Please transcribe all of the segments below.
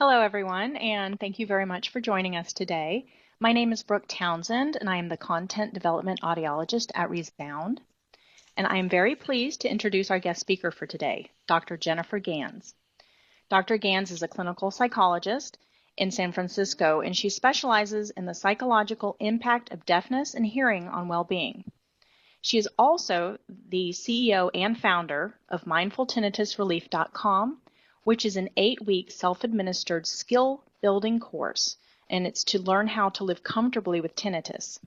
Hello, everyone, and thank you very much for joining us today. My name is Brooke Townsend, and I am the Content Development Audiologist at Resound. And I am very pleased to introduce our guest speaker for today, Dr. Jennifer Gans. Dr. Gans is a clinical psychologist in San Francisco, and she specializes in the psychological impact of deafness and hearing on well-being. She is also the CEO and founder of MindfulTinnitusRelief.com, which is an 8-week self-administered skill-building course, and it's to learn how to live comfortably with tinnitus.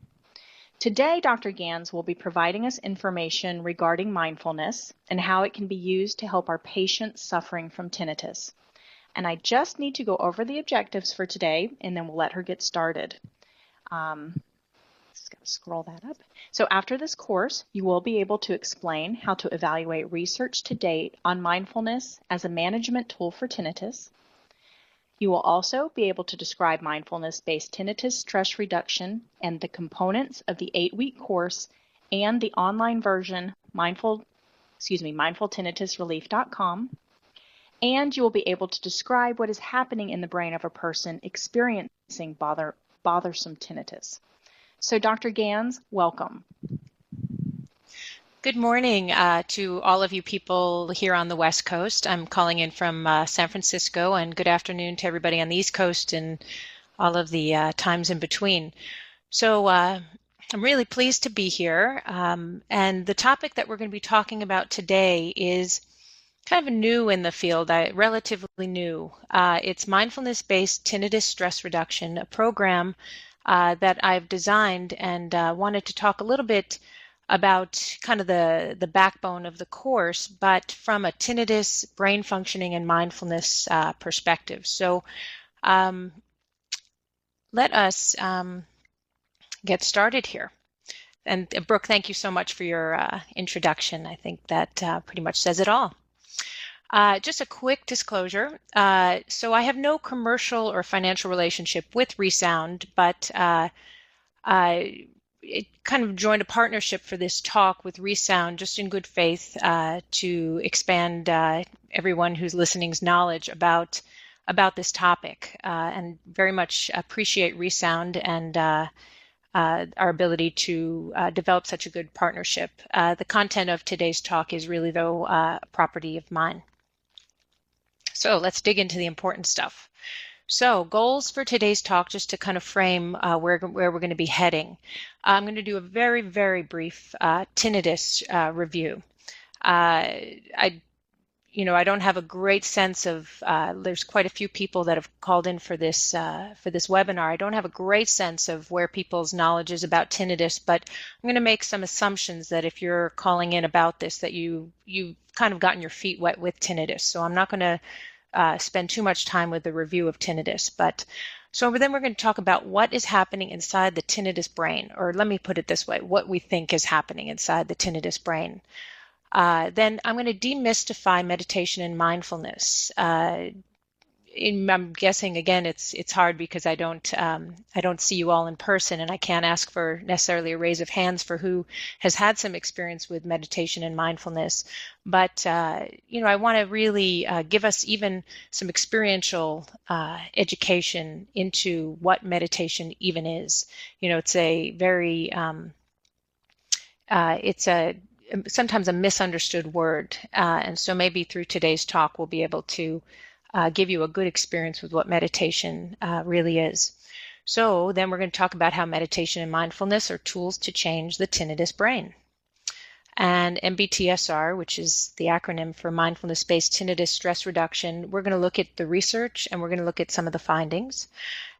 Today, Dr. Gans will be providing us information regarding mindfulness and how it can be used to help our patients suffering from tinnitus. And I just need to go over the objectives for today, and then we'll let her get started. Just gotta scroll that up. So after this course, you will be able to explain how to evaluate research to date on mindfulness as a management tool for tinnitus. You will also be able to describe mindfulness-based tinnitus stress reduction and the components of the 8-week course and the online version, MindfulTinnitusRelief.com. And you will be able to describe what is happening in the brain of a person experiencing bothersome tinnitus. So Dr. Gans, welcome. Good morning to all of you people here on the West Coast. I'm calling in from San Francisco, and good afternoon to everybody on the East Coast and all of the times in between. So I'm really pleased to be here, and the topic that we're going to be talking about today is kind of new in the field, relatively new. It's mindfulness-based tinnitus stress reduction, a program that I've designed, and wanted to talk a little bit about kind of the backbone of the course, but from a tinnitus, brain functioning, and mindfulness perspective. So let us get started here. And Brooke, thank you so much for your introduction. I think that pretty much says it all. Just a quick disclosure. So I have no commercial or financial relationship with Resound, but I kind of joined a partnership for this talk with Resound just in good faith to expand everyone who's listening's knowledge about this topic, and very much appreciate Resound and our ability to develop such a good partnership. The content of today's talk is really, though, a property of mine. So let's dig into the important stuff. So goals for today's talk, just to kind of frame where we're going to be heading. I'm going to do a very, very brief tinnitus review. I don't have a great sense of, there's quite a few people that have called in for this webinar. I don't have a great sense of where people's knowledge is about tinnitus, but I'm going to make some assumptions that if you're calling in about this, that you've kind of gotten your feet wet with tinnitus. So I'm not going to spend too much time with the review of tinnitus, so then we're going to talk about what is happening inside the tinnitus brain, or let me put it this way, what we think is happening inside the tinnitus brain. Then I'm going to demystify meditation and mindfulness. I'm guessing again it's hard because I don't see you all in person, and I can't ask for necessarily a raise of hands for who has had some experience with meditation and mindfulness. But I want to really give us even some experiential education into what meditation even is. It's a very it's a sometimes a misunderstood word, and so maybe through today's talk we'll be able to give you a good experience with what meditation really is. So then we're going to talk about how meditation and mindfulness are tools to change the tinnitus brain. And MBTSR, which is the acronym for Mindfulness-Based Tinnitus Stress Reduction, we're going to look at the research and we're going to look at some of the findings.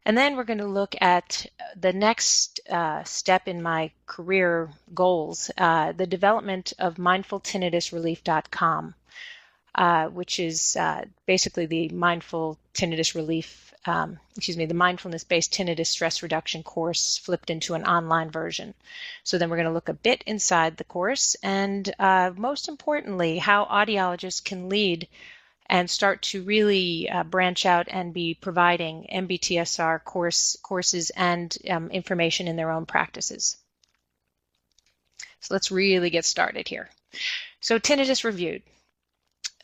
And then we're going to look at the next step in my career goals, the development of MindfulTinnitusRelief.com. Which is basically the mindful tinnitus relief, the mindfulness-based tinnitus stress reduction course flipped into an online version. So then we're going to look a bit inside the course, and most importantly, how audiologists can lead and start to really branch out and be providing MBTSR courses and information in their own practices. So let's really get started here. So tinnitus reviewed.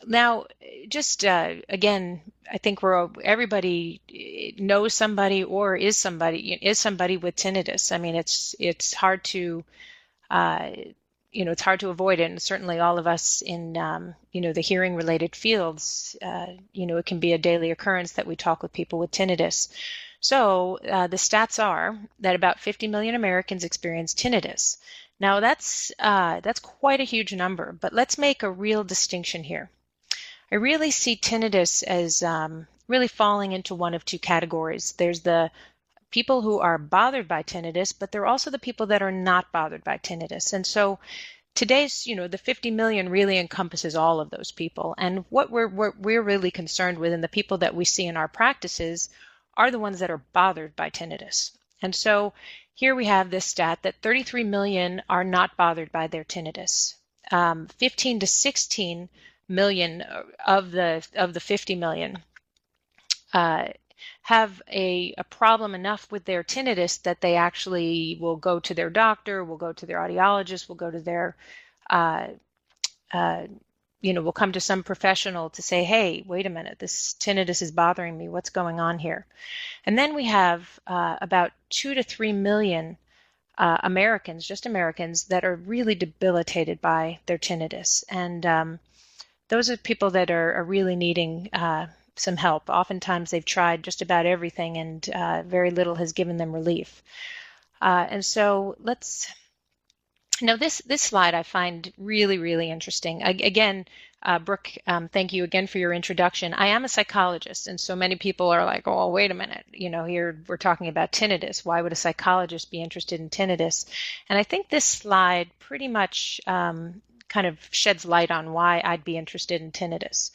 Now, just again, I think everybody knows somebody or is somebody with tinnitus. I mean, it's hard to uh, it's hard to avoid it, and certainly all of us in the hearing related fields, it can be a daily occurrence that we talk with people with tinnitus. So the stats are that about 50 million Americans experience tinnitus. Now that's quite a huge number, but let's make a real distinction here. I really see tinnitus as really falling into one of two categories. There's the people who are bothered by tinnitus, but there are also the people that are not bothered by tinnitus. And so today's, the 50 million really encompasses all of those people. And what we're really concerned with, and the people that we see in our practices, are the ones that are bothered by tinnitus. And so here we have this stat that 33 million are not bothered by their tinnitus. 15 to 16 million of the 50 million have a problem enough with their tinnitus that they actually will go to their doctor, will go to their audiologist, will go to their, will come to some professional to say, hey, wait a minute, this tinnitus is bothering me. What's going on here? And then we have about 2 to 3 million Americans, just Americans, that are really debilitated by their tinnitus. And those are people that are really needing some help. Oftentimes they've tried just about everything and very little has given them relief. And so now this slide I find really, really interesting. Again, Brooke, thank you again for your introduction. I am a psychologist, and so many people are like, oh, wait a minute, here we're talking about tinnitus. Why would a psychologist be interested in tinnitus? And I think this slide pretty much kind of sheds light on why I'd be interested in tinnitus.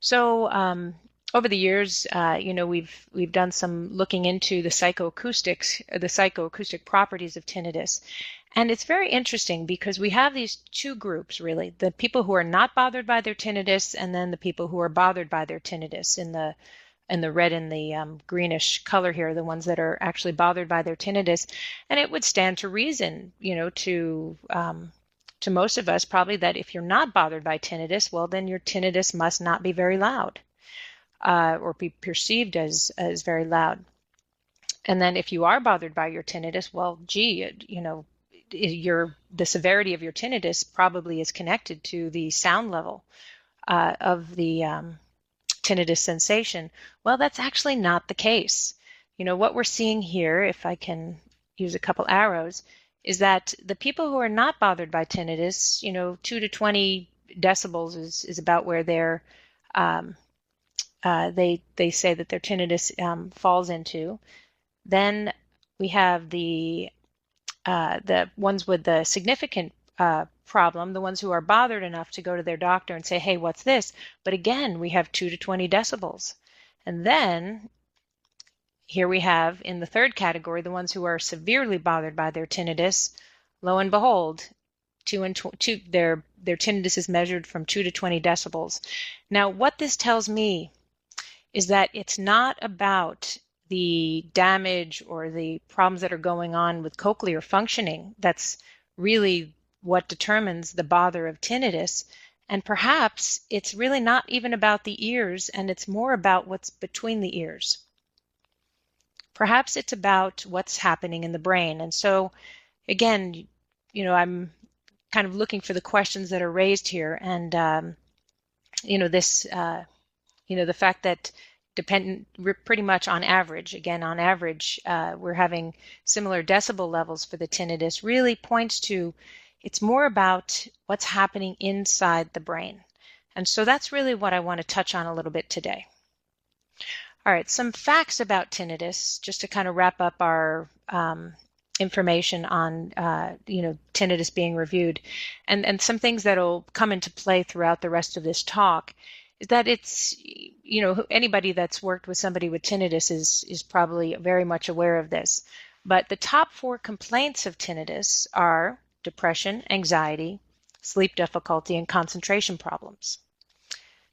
So over the years, we've done some looking into the psychoacoustic properties of tinnitus. And it's very interesting because we have these two groups, really, the people who are not bothered by their tinnitus and then the people who are bothered by their tinnitus in the red and the greenish color here, the ones that are actually bothered by their tinnitus. And it would stand to reason, to most of us probably, that if you're not bothered by tinnitus, well, then your tinnitus must not be very loud or be perceived as very loud. And then if you are bothered by your tinnitus, well, gee, the severity of your tinnitus probably is connected to the sound level of the tinnitus sensation. Well, that's actually not the case. What we're seeing here, if I can use a couple arrows, is that the people who are not bothered by tinnitus, 2 to 20 decibels is about where they're they say that their tinnitus falls into. Then we have the ones with the significant problem, the ones who are bothered enough to go to their doctor and say, hey, what's this? But again, we have 2 to 20 decibels. And then here we have in the third category, the ones who are severely bothered by their tinnitus. Lo and behold, their tinnitus is measured from 2 to 20 decibels. Now, what this tells me is that it's not about the damage or the problems that are going on with cochlear functioning. That's really what determines the bother of tinnitus. And perhaps it's really not even about the ears, and it's more about what's between the ears. Perhaps it's about what's happening in the brain. And so, again, I'm kind of looking for the questions that are raised here. And, the fact that we're pretty much on average, we're having similar decibel levels for the tinnitus, really points to it's more about what's happening inside the brain. And so that's really what I want to touch on a little bit today. All right, some facts about tinnitus, just to kind of wrap up our information on, tinnitus being reviewed, and some things that will come into play throughout the rest of this talk, is that it's, anybody that's worked with somebody with tinnitus is probably very much aware of this. But the top 4 complaints of tinnitus are depression, anxiety, sleep difficulty, and concentration problems.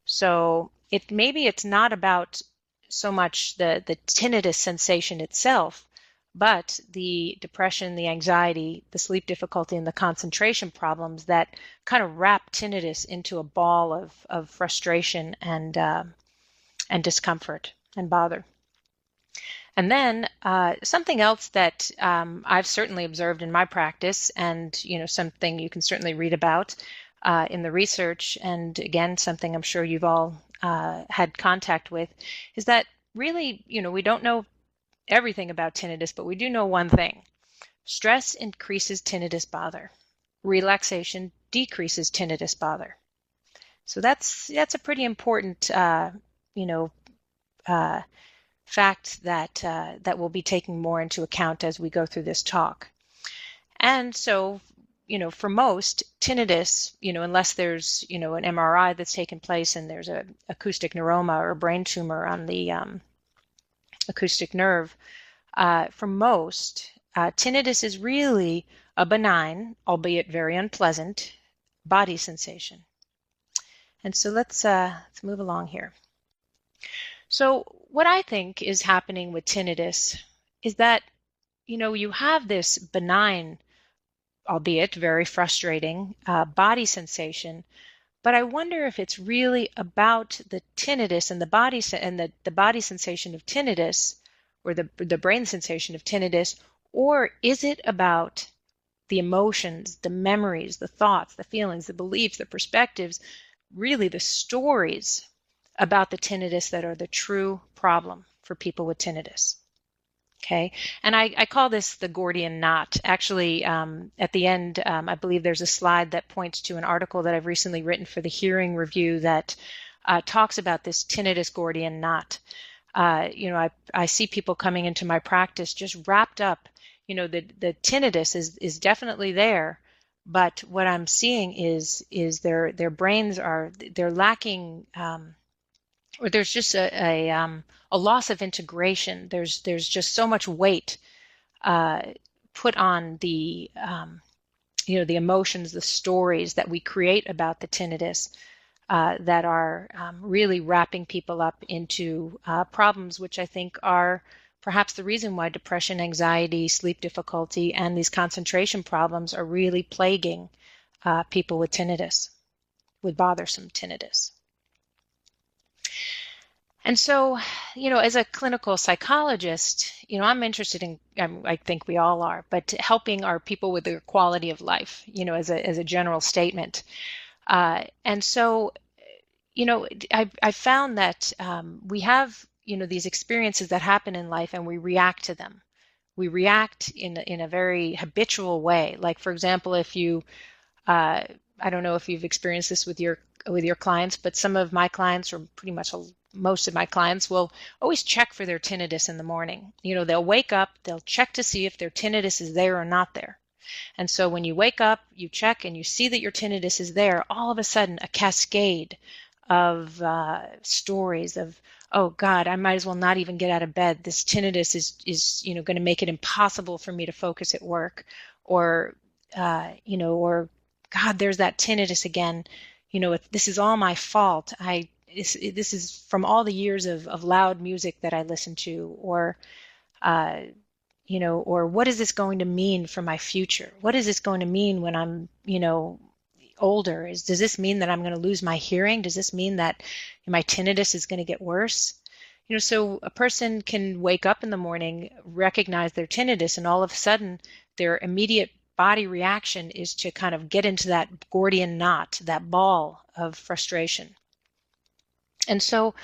So maybe it's not about so much the tinnitus sensation itself, but the depression, the anxiety, the sleep difficulty, and the concentration problems that kind of wrap tinnitus into a ball of frustration and discomfort and bother. And then something else that I've certainly observed in my practice, and something you can certainly read about in the research, and again something I'm sure you've all had contact with, is that really we don't know everything about tinnitus, but we do know one thing: stress increases tinnitus bother, relaxation decreases tinnitus bother. So that's a pretty important fact that we'll be taking more into account as we go through this talk. And so, for most tinnitus, unless there's an MRI that's taken place and there's a acoustic neuroma or a brain tumor on the acoustic nerve, for most, tinnitus is really a benign, albeit very unpleasant, body sensation. And so let's move along here. So what I think is happening with tinnitus is that, you have this benign, albeit very frustrating, body sensation, but I wonder if it's really about the tinnitus and the body sensation of tinnitus, or the brain sensation of tinnitus, or is it about the emotions, the memories, the thoughts, the feelings, the beliefs, the perspectives, really the stories about the tinnitus that are the true problem for people with tinnitus. Okay, and I call this the Gordian knot. Actually, at the end, I believe there's a slide that points to an article that I've recently written for the Hearing Review that talks about this tinnitus Gordian knot. I see people coming into my practice just wrapped up. The tinnitus is definitely there, but what I'm seeing is their brains they're lacking. Or there's just a loss of integration. There's just so much weight put on the the emotions, the stories that we create about the tinnitus that are really wrapping people up into problems, which I think are perhaps the reason why depression, anxiety, sleep difficulty, and these concentration problems are really plaguing people with tinnitus, with bothersome tinnitus. And so, as a clinical psychologist, I'm interested in, I think we all are, but helping our people with their quality of life, as a general statement. And so, I found that we have, these experiences that happen in life, and we react to them. We react in a very habitual way. Like, for example, if you, I don't know if you've experienced this with your clients, but some of my clients, or pretty much most of my clients, will always check for their tinnitus in the morning. They'll wake up, they'll check to see if their tinnitus is there or not there. And so when you wake up, you check and you see that your tinnitus is there, all of a sudden a cascade of stories of, oh God, I might as well not even get out of bed. This tinnitus is going to make it impossible for me to focus at work. Or, or God, there's that tinnitus again. This is all my fault. This is from all the years of loud music that I listen to, or what is this going to mean for my future? What is this going to mean when I'm, older? Does this mean that I'm going to lose my hearing? Does this mean that my tinnitus is going to get worse? So a person can wake up in the morning, recognize their tinnitus, and all of a sudden their immediate body reaction is to kind of get into that Gordian knot, that ball of frustration. And so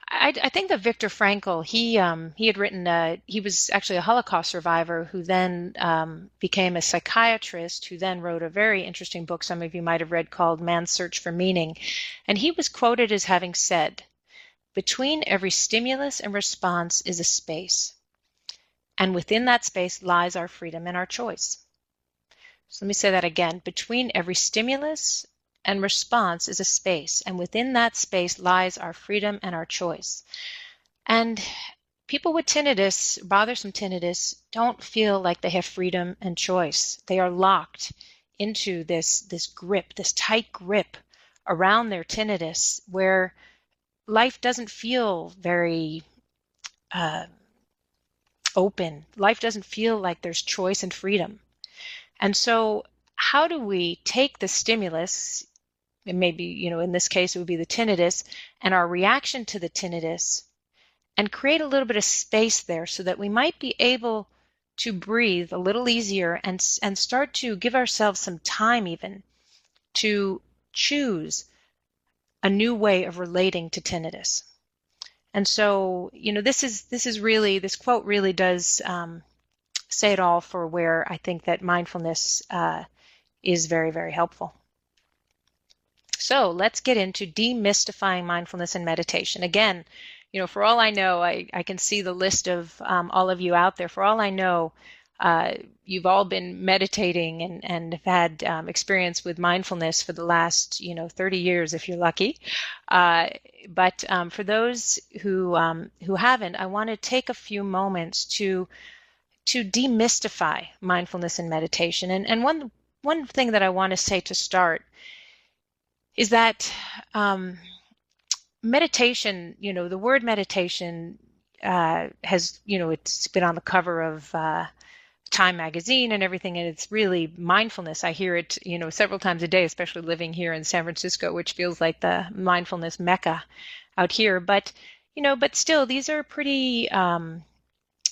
I think that Viktor Frankl, he had written, he was actually a Holocaust survivor who then became a psychiatrist, who then wrote a very interesting book some of you might have read called Man's Search for Meaning. And he was quoted as having said, "Between every stimulus and response is a space, and within that space lies our freedom and our choice." So let me say that again. Between every stimulus and response is a space, and within that space lies our freedom and our choice. And people with tinnitus, bothersome tinnitus, don't feel like they have freedom and choice. They are locked into this grip, this tight grip around their tinnitus, where life doesn't feel very open. Life doesn't feel like there's choice and freedom. And so how do we take the stimulus, and maybe, in this case, it would be the tinnitus, and our reaction to the tinnitus, and create a little bit of space there so that we might be able to breathe a little easier and start to give ourselves some time even to choose a new way of relating to tinnitus. And so, this quote really does say it all for where I think that mindfulness is very, very helpful. So let's get into demystifying mindfulness and meditation. Again, for all I know, I can see the list of all of you out there. For all I know, you've all been meditating and have had experience with mindfulness for the last, 30 years, if you're lucky. But for those who haven't, I want to take a few moments to demystify mindfulness and meditation. And one thing that I want to say to start is that meditation, the word meditation has, it's been on the cover of Time magazine and everything, and it's really mindfulness. I hear it, several times a day, especially living here in San Francisco, which feels like the mindfulness mecca out here. But, but still, these are pretty,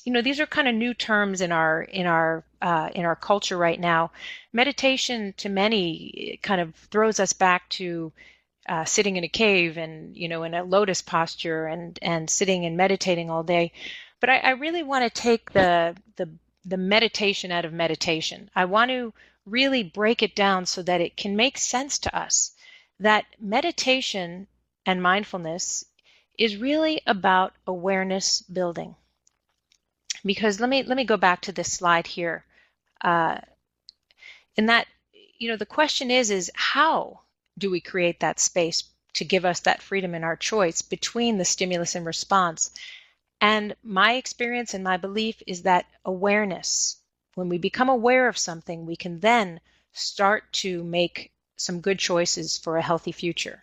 these are kind of new terms in our culture right now. Meditation, to many, kind of throws us back to sitting in a cave and, in a lotus posture and sitting and meditating all day. But I really want to take the meditation out of meditation. I want to really break it down so that it can make sense to us that meditation and mindfulness is really about awareness building. Because let me go back to this slide here. In that, the question is how do we create that space to give us that freedom in our choice between the stimulus and response? And my experience and my belief is that awareness, when we become aware of something, we can then start to make some good choices for a healthy future.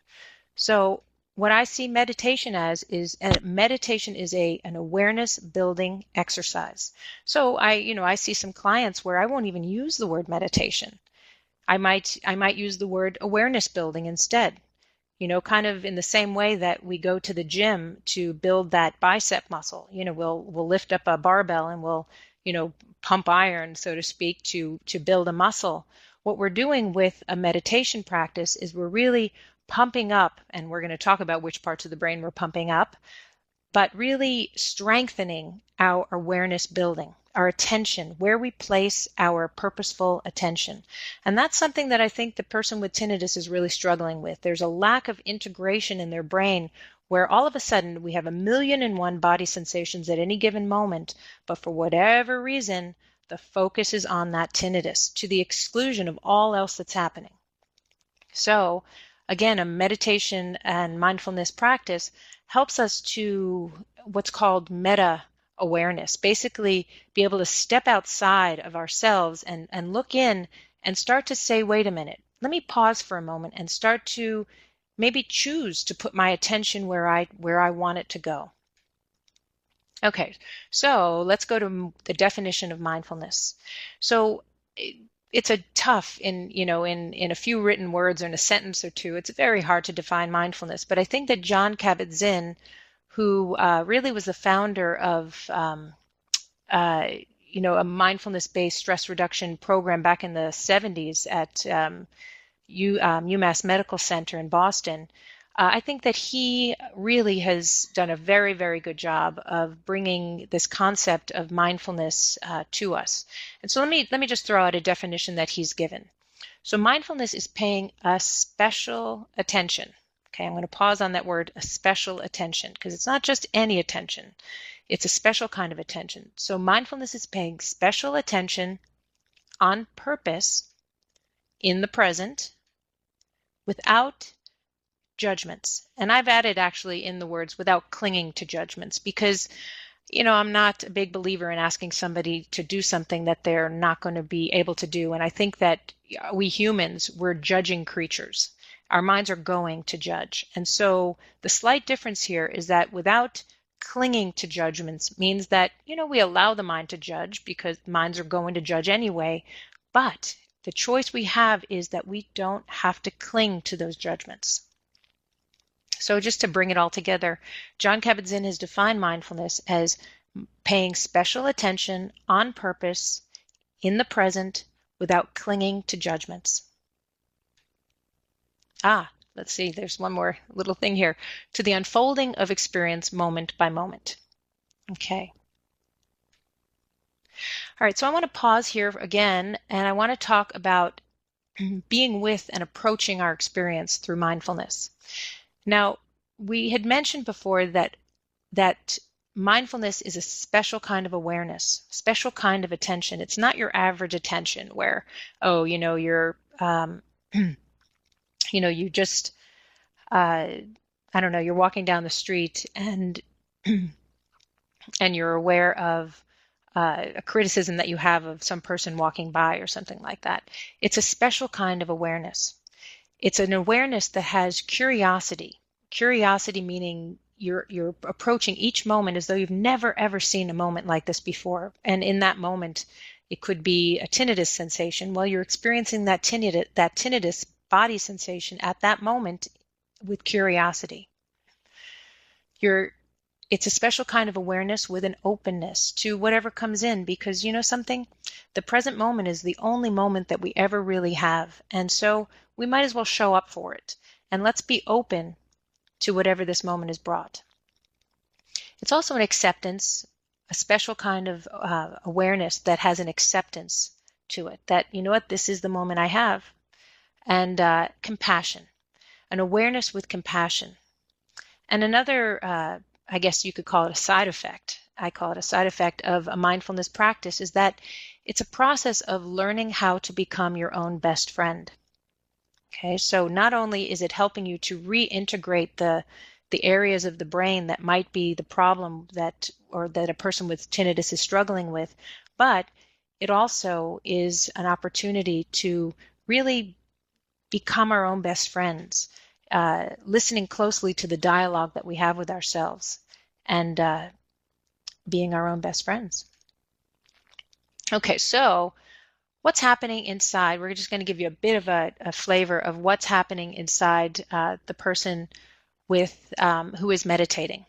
So what I see meditation as is meditation is an awareness building exercise. So I see some clients where I won't even use the word meditation. I might use the word awareness building instead. Kind of in the same way that we go to the gym to build that bicep muscle. We'll lift up a barbell and we'll, pump iron, so to speak, to build a muscle. What we're doing with a meditation practice is we're really pumping up, and we're going to talk about which parts of the brain we're pumping up, but really strengthening our awareness building, our attention, where we place our purposeful attention. And that's something that I think the person with tinnitus is really struggling with. There's a lack of integration in their brain where all of a sudden we have 1,000,001 body sensations at any given moment, but for whatever reason, the focus is on that tinnitus to the exclusion of all else that's happening. So again, a meditation and mindfulness practice helps us to what's called meta awareness, basically be able to step outside of ourselves and look in and start to say, wait a minute, let me pause for a moment and start to maybe choose to put my attention where I want it to go. Okay, so let's go to the definition of mindfulness. So it's a tough in a few written words or in a sentence or two. It's very hard to define mindfulness, but I think that Jon Kabat-Zinn, who really was the founder of a mindfulness-based stress reduction program back in the 70s at UMass Medical Center in Boston. I think that he really has done a very, very good job of bringing this concept of mindfulness to us. And so let me just throw out a definition that he's given. So mindfulness is paying a special attention. Okay, I'm going to pause on that word, a special attention, because it's not just any attention. It's a special kind of attention. So mindfulness is paying special attention on purpose in the present without judgments. And I've added actually in the words without clinging to judgments because, I'm not a big believer in asking somebody to do something that they're not going to be able to do. And I think that we humans, we're judging creatures. Our minds are going to judge. And so the slight difference here is that without clinging to judgments means that, we allow the mind to judge because minds are going to judge anyway, but the choice we have is that we don't have to cling to those judgments. So just to bring it all together, Jon Kabat-Zinn has defined mindfulness as paying special attention on purpose in the present without clinging to judgments. Let's see, there's one more little thing here. To the unfolding of experience moment by moment. Okay. All right, so I want to pause here again, and I want to talk about being with and approaching our experience through mindfulness. Now, we had mentioned before that mindfulness is a special kind of awareness, special kind of attention. It's not your average attention where, you're, you just, I don't know, you're walking down the street and and you're aware of a criticism that you have of some person walking by or something like that. It's a special kind of awareness. It's an awareness that has curiosity. Curiosity meaning you're approaching each moment as though you've never ever seen a moment like this before. And in that moment, it could be a tinnitus sensation. Well, you're experiencing that tinnitus body sensation at that moment with curiosity. It's a special kind of awareness with an openness to whatever comes in, because you know something? The present moment is the only moment that we ever really have. And so we might as well show up for it. And let's be open to whatever this moment has brought. It's also an acceptance, a special kind of awareness that has an acceptance to it, that, you know what, this is the moment I have. And compassion, an awareness with compassion. And another, I guess you could call it a side effect, I call it a side effect of a mindfulness practice, is that it's a process of learning how to become your own best friend. Okay, so not only is it helping you to reintegrate the areas of the brain that might be the problem that a person with tinnitus is struggling with, but it also is an opportunity to really become our own best friends, listening closely to the dialogue that we have with ourselves, and being our own best friends. Okay, so what's happening inside? We're just going to give you a bit of a flavor of what's happening inside the person with who is meditating.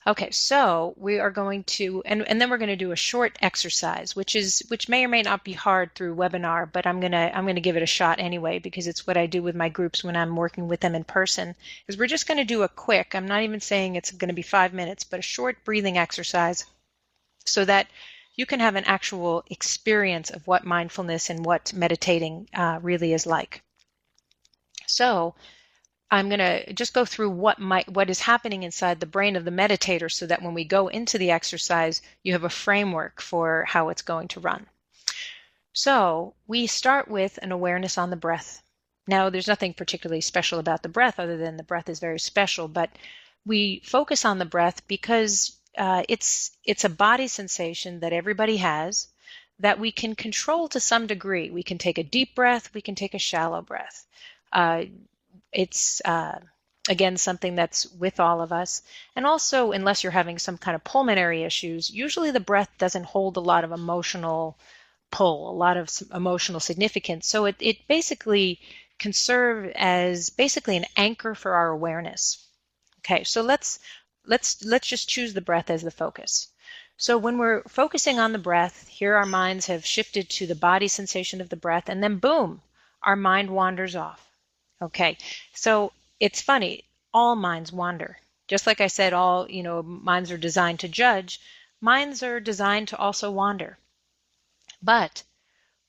Okay, so we are going to, and then we're going to do a short exercise, which may or may not be hard through webinar, but I'm gonna give it a shot anyway, because it's what I do with my groups when I'm working with them in person. Is we're just going to do a quick, I'm not even saying it's going to be 5 minutes, but a short breathing exercise, so that you can have an actual experience of what mindfulness and what meditating really is like. So I'm going to just go through what is happening inside the brain of the meditator, so that when we go into the exercise, you have a framework for how it's going to run. So we start with an awareness on the breath. Now, there's nothing particularly special about the breath other than the breath is very special, but we focus on the breath because it's a body sensation that everybody has that we can control to some degree. We can take a deep breath, we can take a shallow breath. It's, again, something that's with all of us. And also, unless you're having some kind of pulmonary issues, usually the breath doesn't hold a lot of emotional pull, a lot of emotional significance. So it basically can serve as basically an anchor for our awareness. Okay, so let's just choose the breath as the focus. So when we're focusing on the breath, here our minds have shifted to the body sensation of the breath, and then boom, our mind wanders off. Okay, so it's funny, all minds wander. Just like I said, all minds are designed to judge, minds are designed to also wander. But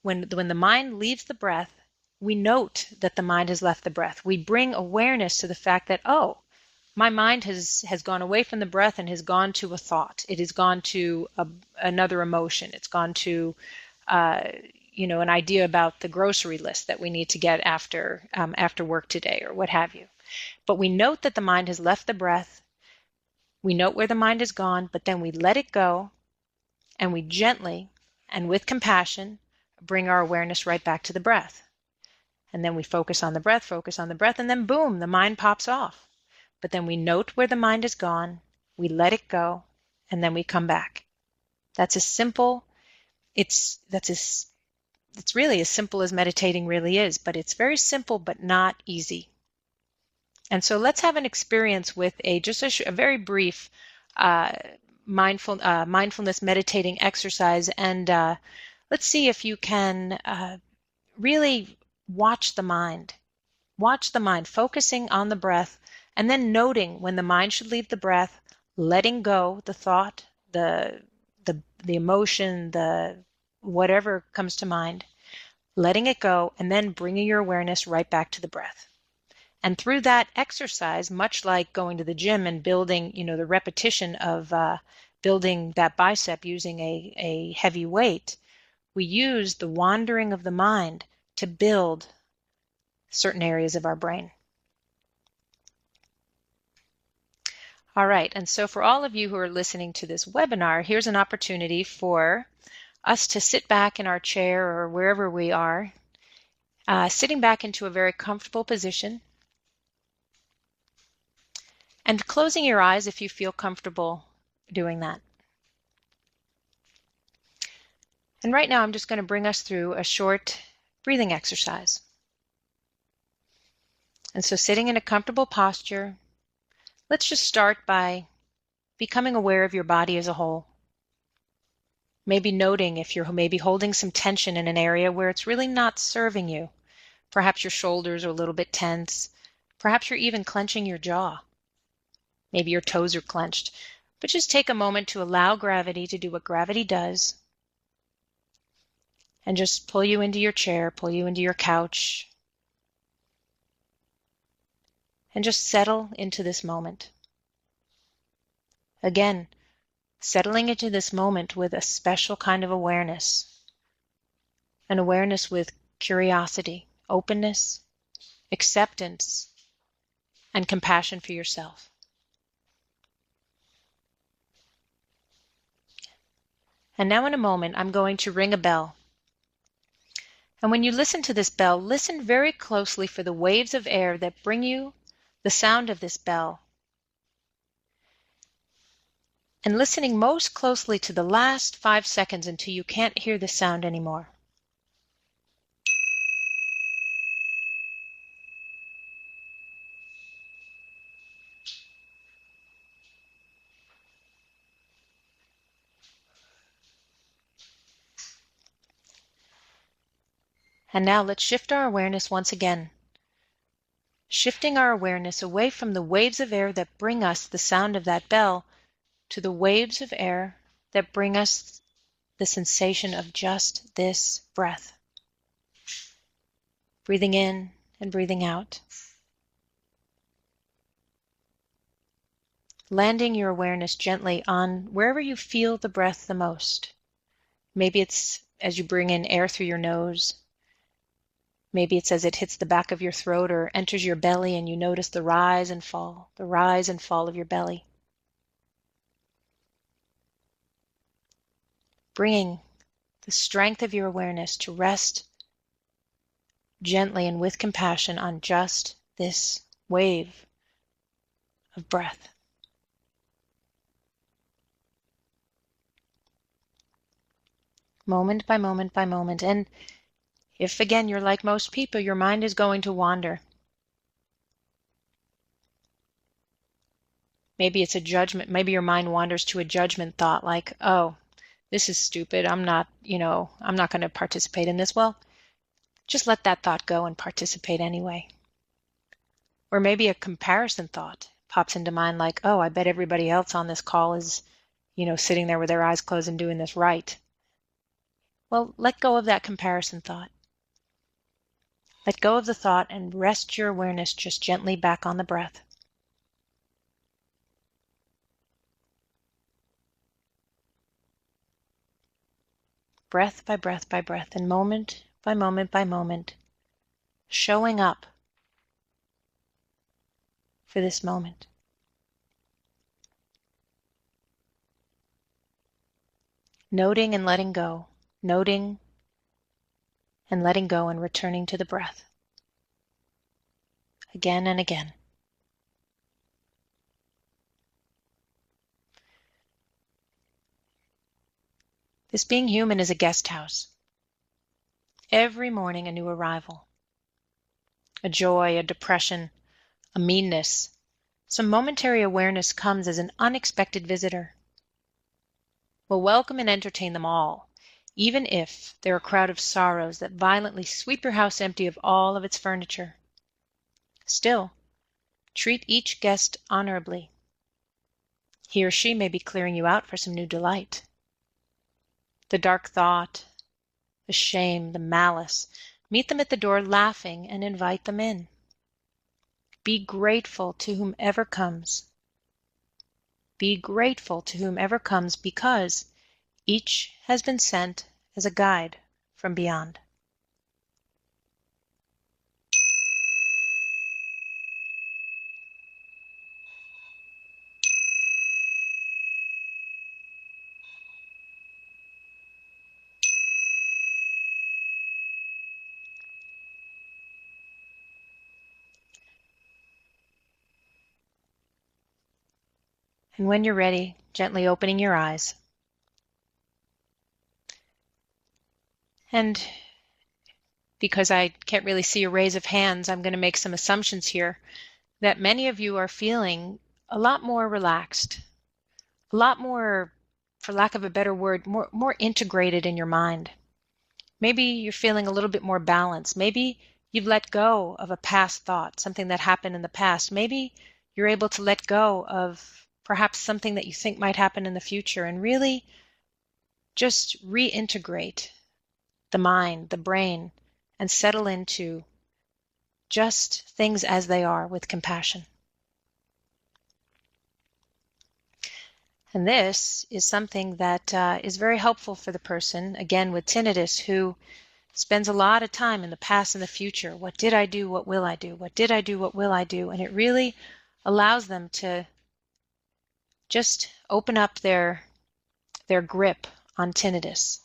when the mind leaves the breath, we note that the mind has left the breath. We bring awareness to the fact that, oh, my mind has gone away from the breath and has gone to a thought. It has gone to another emotion. It's gone to an idea about the grocery list that we need to get after work today, or what have you. But we note that the mind has left the breath. We note where the mind has gone, but then we let it go, and we gently and with compassion bring our awareness right back to the breath. And then we focus on the breath, and then boom, the mind pops off. But then we note where the mind has gone, we let it go, and then we come back. That's as simple. It's really as simple as meditating really is, but it's very simple but not easy. And so let's have an experience with a very brief mindfulness meditating exercise, and let's see if you can really watch the mind. Watch the mind, focusing on the breath, and then noting when the mind should leave the breath, letting go the thought, the emotion, the whatever comes to mind, letting it go, and then bringing your awareness right back to the breath. And through that exercise, much like going to the gym and building, the repetition of building that bicep using a heavy weight, we use the wandering of the mind to build certain areas of our brain. All right, and so for all of you who are listening to this webinar, here's an opportunity for us to sit back in our chair or wherever we are, sitting back into a very comfortable position, and closing your eyes if you feel comfortable doing that. And right now I'm just going to bring us through a short breathing exercise. And so sitting in a comfortable posture, let's just start by becoming aware of your body as a whole. Maybe noting if you're maybe holding some tension in an area where it's really not serving you. Perhaps your shoulders are a little bit tense. Perhaps you're even clenching your jaw. Maybe your toes are clenched. But just take a moment to allow gravity to do what gravity does. And just pull you into your chair, pull you into your couch. And just settle into this moment. Again, settling into this moment with a special kind of awareness. An awareness with curiosity, openness, acceptance, and compassion for yourself. And now in a moment, I'm going to ring a bell. And when you listen to this bell, listen very closely for the waves of air that bring you the sound of this bell. And listening most closely to the last 5 seconds until you can't hear the sound anymore. And now let's shift our awareness once again. Shifting our awareness away from the waves of air that bring us the sound of that bell to the waves of air that bring us the sensation of just this breath. Breathing in and breathing out. Landing your awareness gently on wherever you feel the breath the most. Maybe it's as you bring in air through your nose. Maybe it's as it hits the back of your throat or enters your belly and you notice the rise and fall of your belly. Bringing the strength of your awareness to rest gently and with compassion on just this wave of breath. Moment by moment by moment. And if again you're like most people, your mind is going to wander. Maybe it's a judgment. Maybe your mind wanders to a judgment thought like, oh, this is stupid. I'm not going to participate in this. Well, just let that thought go and participate anyway. Or maybe a comparison thought pops into mind like, oh, I bet everybody else on this call is, sitting there with their eyes closed and doing this right. Well, let go of that comparison thought. Let go of the thought and rest your awareness just gently back on the breath. Breath by breath by breath, and moment by moment by moment, showing up for this moment. Noting and letting go, noting and letting go and returning to the breath. Again and again. This being human is a guest house. Every morning a new arrival. A joy, a depression, a meanness. Some momentary awareness comes as an unexpected visitor. We'll welcome and entertain them all, even if they're a crowd of sorrows that violently sweep your house empty of all of its furniture. Still, treat each guest honorably. He or she may be clearing you out for some new delight. The dark thought, the shame, the malice, meet them at the door laughing and invite them in. Be grateful to whomever comes. Be grateful to whomever comes because each has been sent as a guide from beyond. And when you're ready, gently opening your eyes. And because I can't really see a raise of hands, I'm going to make some assumptions here that many of you are feeling a lot more relaxed, a lot more, for lack of a better word, more integrated in your mind. Maybe you're feeling a little bit more balanced. Maybe you've let go of a past thought, something that happened in the past. Maybe you're able to let go of perhaps something that you think might happen in the future and really just reintegrate the mind, the brain, and settle into just things as they are with compassion. And this is something that is very helpful for the person, again, with tinnitus, who spends a lot of time in the past and the future. What did I do? What will I do? What did I do? What will I do? And it really allows them to just open up their grip on tinnitus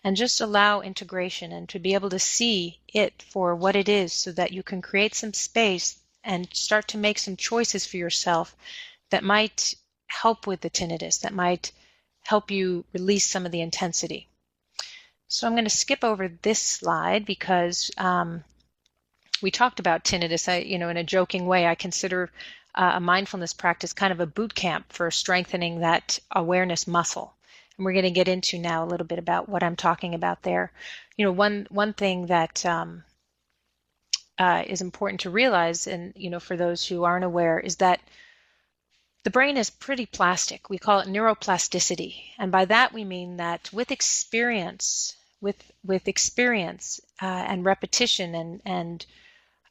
and just allow integration and to be able to see it for what it is so that you can create some space and start to make some choices for yourself that might help with the tinnitus, that might help you release some of the intensity. So I'm going to skip over this slide because we talked about tinnitus. In a joking way, I consider a mindfulness practice kind of a boot camp for strengthening that awareness muscle. And we're going to get into now a little bit about what I'm talking about there. One thing that is important to realize, and for those who aren't aware, is that the brain is pretty plastic. We call it neuroplasticity, and by that we mean that with experience, and repetition, and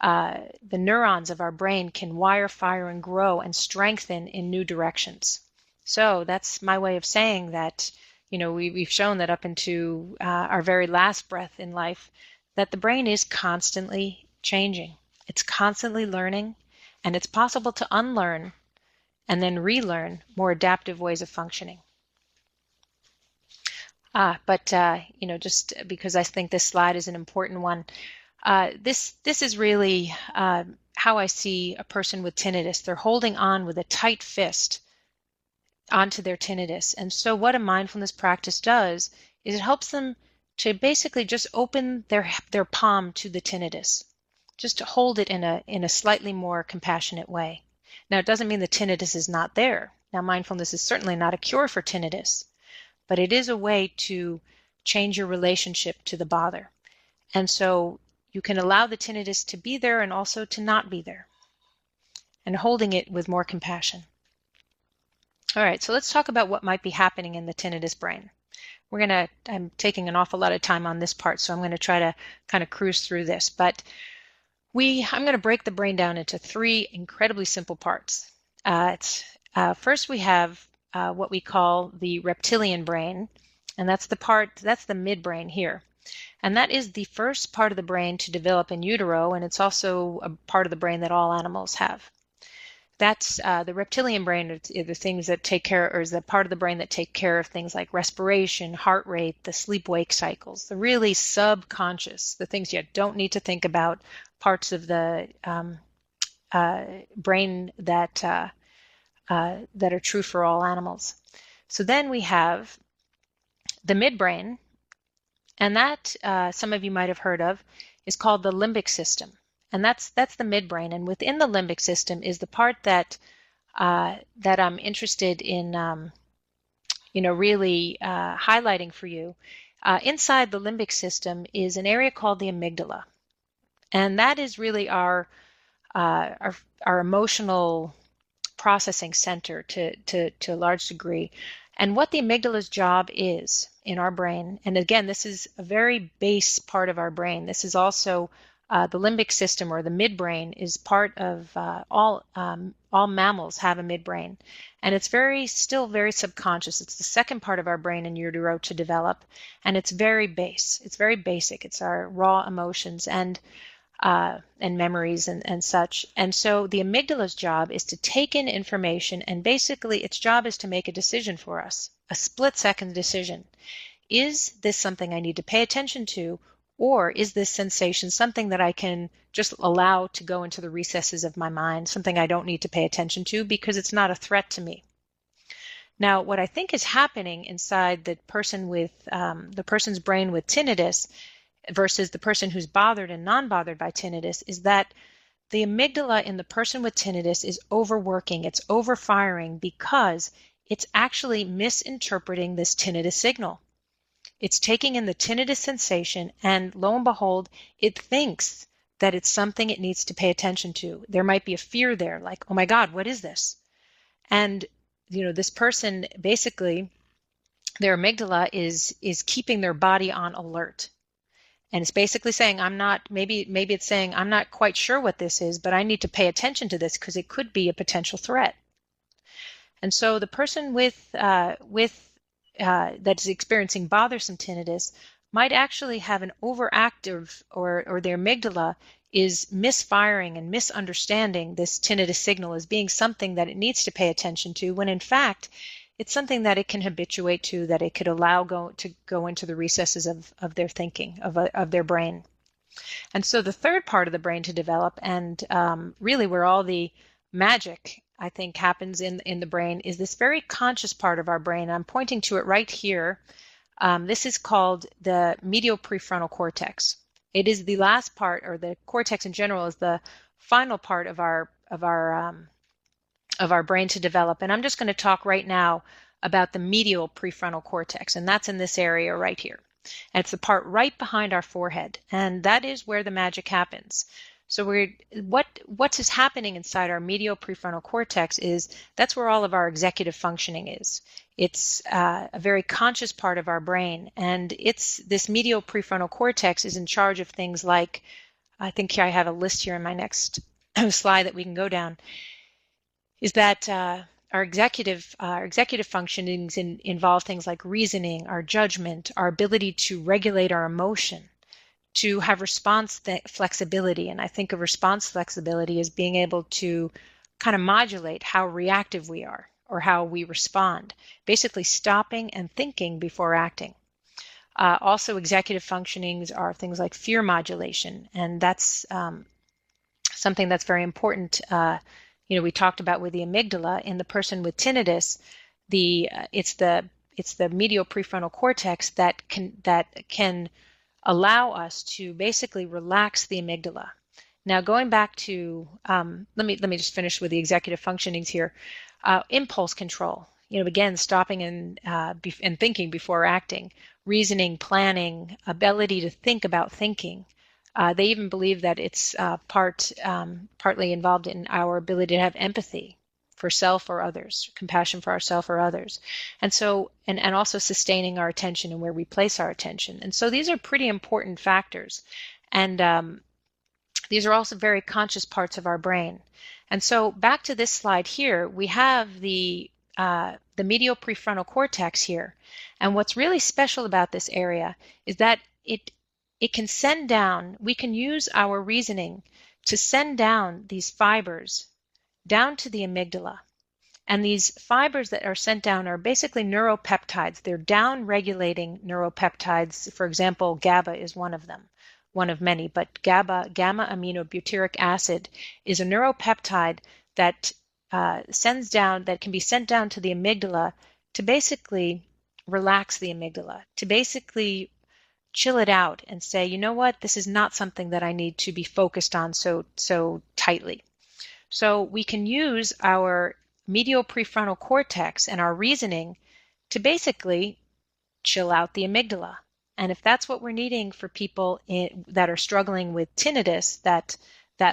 the neurons of our brain can wire, fire, and grow and strengthen in new directions. So that's my way of saying that, we've shown that up into our very last breath in life, that the brain is constantly changing. It's constantly learning, and it's possible to unlearn and then relearn more adaptive ways of functioning. Just because I think this slide is an important one, this is really how I see a person with tinnitus. They're holding on with a tight fist onto their tinnitus. And so what a mindfulness practice does is it helps them to basically just open their palm to the tinnitus, just to hold it in a slightly more compassionate way. Now, it doesn't mean the tinnitus is not there. Now, mindfulness is certainly not a cure for tinnitus, but it is a way to change your relationship to the bother. And so you can allow the tinnitus to be there and also to not be there, and holding it with more compassion. All right, so let's talk about what might be happening in the tinnitus brain. I'm taking an awful lot of time on this part, so I'm going to try to kind of cruise through this. But I'm going to break the brain down into three incredibly simple parts. First, we have what we call the reptilian brain, and that's the midbrain here. And that is the first part of the brain to develop in utero, and it's also a part of the brain that all animals have. That's the reptilian brain, are the things that take care, or is the part of the brain that take care of things like respiration, heart rate, the sleep-wake cycles, the really subconscious, the things you don't need to think about, parts of the brain that are true for all animals. So then we have the midbrain, and that some of you might have heard of, is called the limbic system. And that's the midbrain. And within the limbic system is the part that I'm interested in, really highlighting for you. Inside the limbic system is an area called the amygdala, and that is really our emotional processing center to a large degree. And what the amygdala's job is in our brain, and again, this is a very base part of our brain. This is also the limbic system, or the midbrain, is part of all mammals have a midbrain, and it's still very subconscious. It's the second part of our brain in utero to develop, and it's very base. It's very basic. It's our raw emotions and memories and such. And so the amygdala's job is to take in information, and basically its job is to make a decision for us, a split-second decision. Is this something I need to pay attention to, or is this sensation something that I can just allow to go into the recesses of my mind, something I don't need to pay attention to because it's not a threat to me? Now, what I think is happening inside the person's brain with tinnitus versus the person who's bothered and non-bothered by tinnitus is that the amygdala in the person with tinnitus is overworking, it's overfiring, because it's actually misinterpreting this tinnitus signal. It's taking in the tinnitus sensation, and lo and behold, it thinks that it's something it needs to pay attention to. There might be a fear there, like, oh my God, what is this? And this person, basically, their amygdala is keeping their body on alert. And it's basically saying, maybe it's saying, I'm not quite sure what this is, but I need to pay attention to this because it could be a potential threat. And so the person that's experiencing bothersome tinnitus might actually have an overactive, or their amygdala is misfiring and misunderstanding this tinnitus signal as being something that it needs to pay attention to, when in fact it's something that it can habituate to, that it could allow to go into the recesses of their thinking, of their brain. And so the third part of the brain to develop, and really where all the magic, I think, happens in the brain, is this very conscious part of our brain. I'm pointing to it right here. This is called the medial prefrontal cortex. It is the last part, or the cortex in general is the final part of our brain to develop. And I'm just going to talk right now about the medial prefrontal cortex, and that's in this area right here. And it's the part right behind our forehead, and that is where the magic happens. So what is happening inside our medial prefrontal cortex is that's where all of our executive functioning is. It's a very conscious part of our brain, and this medial prefrontal cortex is in charge of things like, I think I have a list here in my next slide that we can go down, is that our executive functionings involve things like reasoning, our judgment, our ability to regulate our emotion, to have response flexibility. And I think of response flexibility as being able to kind of modulate how reactive we are or how we respond, basically stopping and thinking before acting. Also, executive functionings are things like fear modulation, and that's something that's very important. We talked about with the amygdala in the person with tinnitus. It's the medial prefrontal cortex that can allow us to basically relax the amygdala. Now, going back to let me just finish with the executive functionings here. Impulse control. Again, stopping and thinking before acting, reasoning, planning, ability to think about thinking. They even believe that it's partly involved in our ability to have empathy for self or others, compassion for ourselves or others. And so, and also sustaining our attention and where we place our attention. And so these are pretty important factors. And these are also very conscious parts of our brain. And so back to this slide here, we have the medial prefrontal cortex here. And what's really special about this area is that it can send down, we can use our reasoning to send down these fibers down to the amygdala. And these fibers that are sent down are basically neuropeptides. They're down-regulating neuropeptides. For example, GABA is one of them, one of many. But gamma aminobutyric acid is a neuropeptide that that can be sent down to the amygdala to basically relax the amygdala, to basically chill it out and say, you know what, this is not something that I need to be focused on so tightly. So we can use our medial prefrontal cortex and our reasoning to basically chill out the amygdala. And if that's what we're needing for people that are struggling with tinnitus, that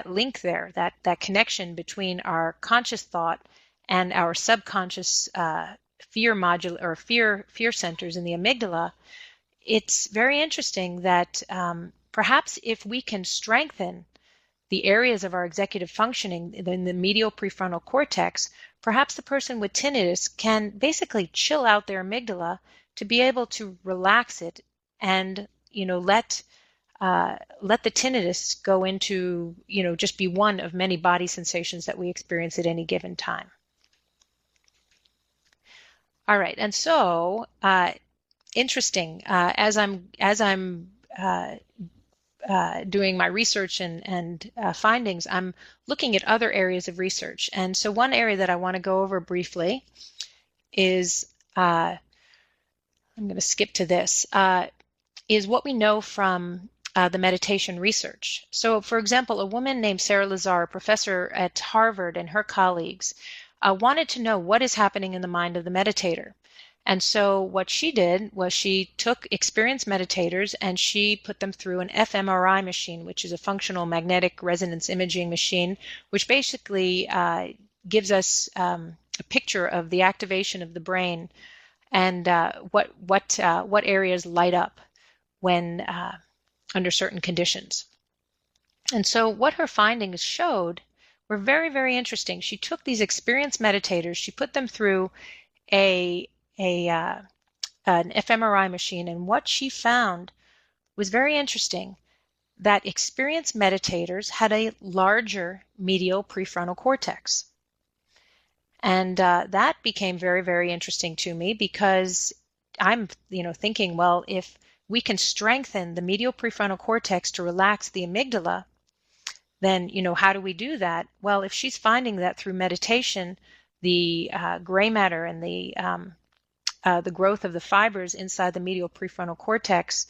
link there, that connection between our conscious thought and our subconscious fear centers in the amygdala, it's very interesting that perhaps if we can strengthen the areas of our executive functioning in the medial prefrontal cortex, perhaps the person with tinnitus can basically chill out their amygdala to be able to relax it and let the tinnitus go into just be one of many body sensations that we experience at any given time. All right, and so interesting as I'm doing my research and findings, I'm looking at other areas of research. And so one area that I want to go over briefly is, I'm going to skip to this, is what we know from the meditation research. So for example, a woman named Sarah Lazar, a professor at Harvard, and her colleagues wanted to know what is happening in the mind of the meditator. And so what she did was she took experienced meditators and she put them through an fMRI machine, which is a functional magnetic resonance imaging machine, which basically gives us a picture of the activation of the brain and what areas light up when under certain conditions. And so what her findings showed were very, very interesting. She took these experienced meditators, she put them through an fMRI machine, and what she found was very interesting, that experienced meditators had a larger medial prefrontal cortex. And that became very, very interesting to me, because I'm thinking, well, if we can strengthen the medial prefrontal cortex to relax the amygdala, then how do we do that? Well, if she's finding that through meditation, the gray matter and the growth of the fibers inside the medial prefrontal cortex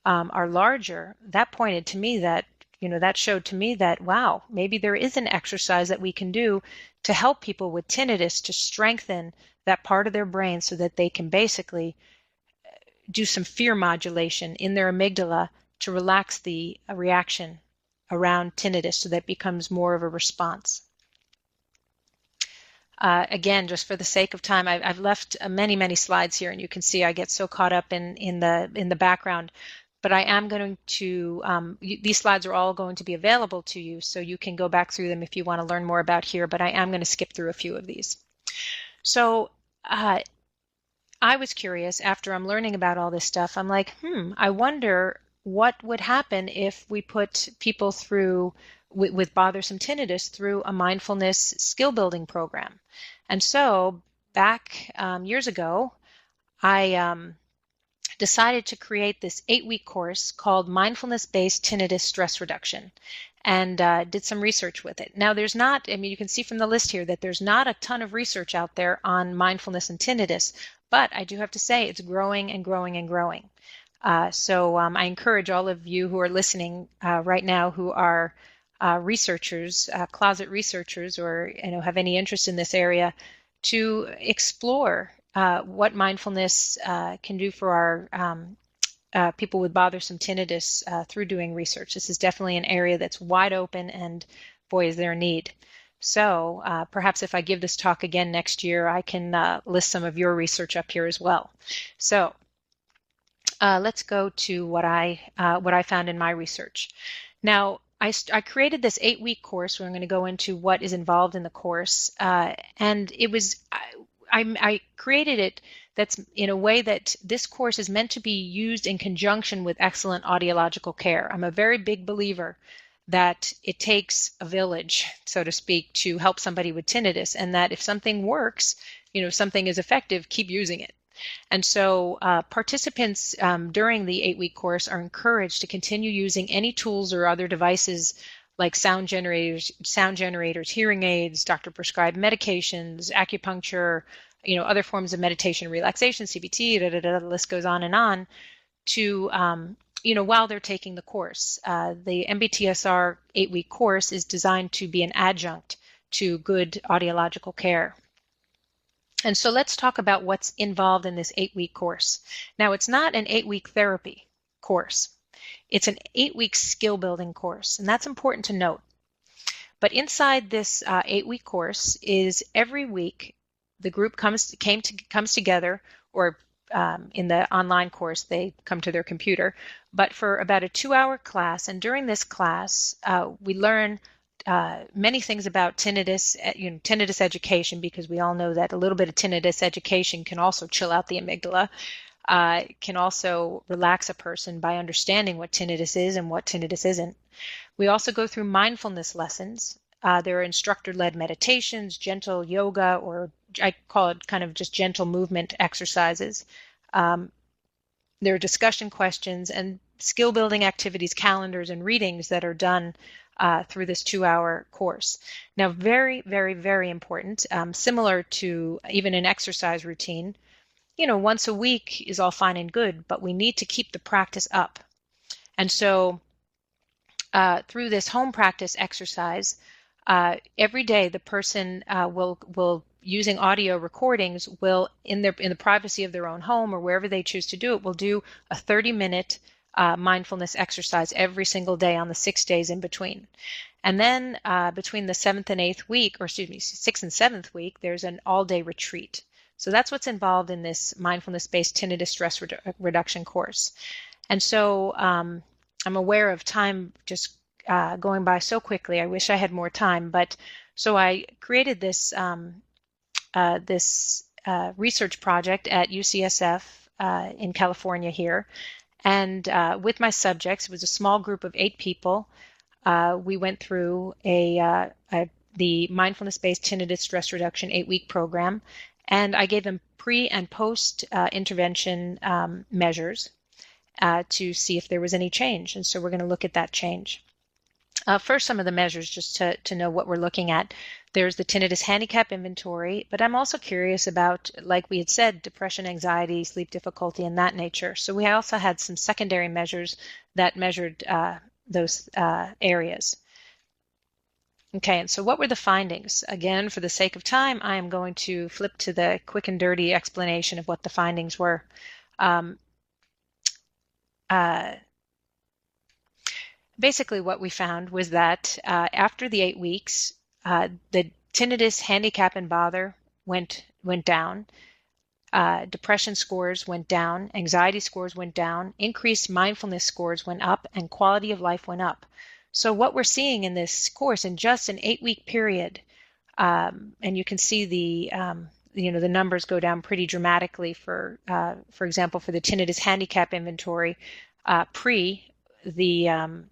are larger, that pointed to me that, that showed to me that, wow, maybe there is an exercise that we can do to help people with tinnitus to strengthen that part of their brain so that they can basically do some fear modulation in their amygdala to relax the reaction around tinnitus so that it becomes more of a response. Again, just for the sake of time, I've left many slides here, and you can see I get so caught up in the background. But I am going to, these slides are all going to be available to you, so you can go back through them if you want to learn more about here, but I am going to skip through a few of these. So I was curious after I'm learning about all this stuff. I'm like, I wonder what would happen if we put people through with bothersome tinnitus through a mindfulness skill building program. And so back years ago, I decided to create this 8-week course called Mindfulness-Based Tinnitus Stress Reduction, and did some research with it. Now there's not, you can see from the list here that there's not a ton of research out there on mindfulness and tinnitus, but I do have to say it's growing and growing and growing. So I encourage all of you who are listening right now who are researchers, closet researchers, or have any interest in this area, to explore what mindfulness can do for our people with bothersome tinnitus through doing research. This is definitely an area that's wide open, and boy, is there a need. So perhaps if I give this talk again next year, I can list some of your research up here as well. So let's go to what I found in my research. Now, I created this 8-week course where I'm going to go into what is involved in the course, and it was I created it that's in a way that this course is meant to be used in conjunction with excellent audiological care. I'm a very big believer that it takes a village, so to speak, to help somebody with tinnitus, and that if something works, something is effective, keep using it. And so participants during the 8-week course are encouraged to continue using any tools or other devices like sound generators, hearing aids, doctor-prescribed medications, acupuncture, other forms of meditation, relaxation, CBT, the list goes on, to while they're taking the course. The MBTSR 8-week course is designed to be an adjunct to good audiological care. And so let's talk about what's involved in this 8-week course. Now, it's not an 8-week therapy course. It's an 8-week skill building course, and that's important to note. But inside this 8-week course is every week the group comes together, or in the online course they come to their computer, but for about a 2-hour class. And during this class, we learn many things about tinnitus, tinnitus education, because we all know that a little bit of tinnitus education can also chill out the amygdala, can also relax a person by understanding what tinnitus is and what tinnitus isn't. We also go through mindfulness lessons. There are instructor-led meditations, gentle yoga, or I call it kind of just gentle movement exercises. There are discussion questions and skill-building activities, calendars, and readings that are done through this 2-hour course. Now, very, very, very important, similar to even an exercise routine, once a week is all fine and good, but we need to keep the practice up. And so through this home practice exercise, every day the person will using audio recordings, will in the privacy of their own home or wherever they choose to do it, will do a 30-minute mindfulness exercise every single day on the 6 days in between. And then between the 7th and 8th week, or excuse me, 6th and 7th week, there's an all-day retreat. So that's what's involved in this mindfulness-based tinnitus stress reduction course. And so I'm aware of time just going by so quickly. I wish I had more time, but so I created this research project at UCSF in California here. And with my subjects, it was a small group of 8 people. We went through the mindfulness-based tinnitus stress reduction 8-week program, and I gave them pre and post intervention measures to see if there was any change. And so we're going to look at that change. First, some of the measures, just to know what we're looking at. There's the tinnitus handicap inventory, but I'm also curious about, like we had said, depression, anxiety, sleep difficulty, and that nature. So we also had some secondary measures that measured those areas. Okay, and so what were the findings? Again, for the sake of time, I am going to flip to the quick and dirty explanation of what the findings were. Basically, what we found was that after the 8 weeks, the tinnitus handicap and bother went down. Depression scores went down. Anxiety scores went down. Increased mindfulness scores went up, and quality of life went up. So what we're seeing in this course in just an 8-week period, and you can see the the numbers go down pretty dramatically. For example, for the tinnitus handicap inventory, pre the